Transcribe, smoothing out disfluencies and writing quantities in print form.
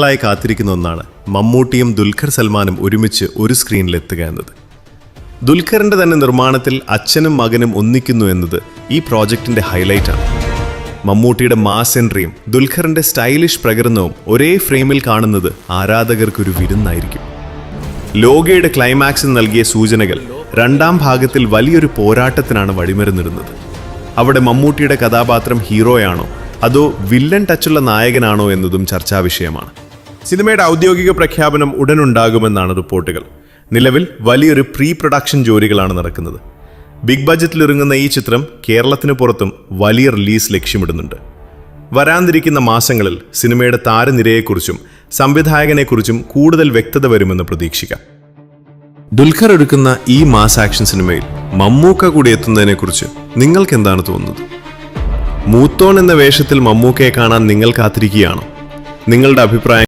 ായി കാത്തിരിക്കുന്ന ഒന്നാണ് മമ്മൂട്ടിയും ദുൽഖർ സൽമാനും ഒരുമിച്ച് ഒരു സ്ക്രീനിലെത്തുക എന്നത്. ദുൽഖറിന്റെ തന്നെ നിർമ്മാണത്തിൽ അച്ഛനും മകനും ഒന്നിക്കുന്നു എന്നത് ഈ പ്രോജക്റ്റിന്റെ ഹൈലൈറ്റാണ്. മമ്മൂട്ടിയുടെ മാസ് എൻട്രിയും ദുൽഖറിന്റെ സ്റ്റൈലിഷ് പ്രകടനവും ഒരേ ഫ്രെയിമിൽ കാണുന്നത് ആരാധകർക്കൊരു വിരുന്നായിരിക്കും. ലോകയുടെ ക്ലൈമാക്സിൽ നൽകിയ സൂചനകൾ രണ്ടാം ഭാഗത്തിൽ വലിയൊരു പോരാട്ടത്തിനാണ് വഴിമരുന്നിടുന്നത്. അവിടെ മമ്മൂട്ടിയുടെ കഥാപാത്രം ഹീറോയാണോ അതോ വില്ലൻ ടച്ചുള്ള നായകനാണോ എന്നതും ചർച്ചാ വിഷയമാണ്. സിനിമയുടെ ഔദ്യോഗിക പ്രഖ്യാപനം ഉടനുണ്ടാകുമെന്നാണ് റിപ്പോർട്ടുകൾ. നിലവിൽ വലിയൊരു പ്രീ പ്രൊഡക്ഷൻ ജോലികളാണ് നടക്കുന്നത്. ബിഗ് ബജറ്റിലിറങ്ങുന്ന ഈ ചിത്രം കേരളത്തിന് പുറത്തും വലിയ റിലീസ് ലക്ഷ്യമിടുന്നുണ്ട്. വരാനിരിക്കുന്ന മാസങ്ങളിൽ സിനിമയുടെ താരനിരയെക്കുറിച്ചും സംവിധായകനെക്കുറിച്ചും കൂടുതൽ വ്യക്തത വരുമെന്ന് പ്രതീക്ഷിക്കാം. ദുൽഖർ ഒരുക്കുന്ന ഈ മാസ് ആക്ഷൻ സിനിമയിൽ മമ്മൂക്ക കൂടി എത്തുന്നതിനെക്കുറിച്ച് നിങ്ങൾക്ക് എന്താണ് തോന്നുന്നത്? മൂത്തോൻ എന്ന വേഷത്തിൽ മമ്മൂക്കയെ കാണാൻ നിങ്ങൾ കാത്തിരിക്കുകയാണോ? നിങ്ങളുടെ അഭിപ്രായം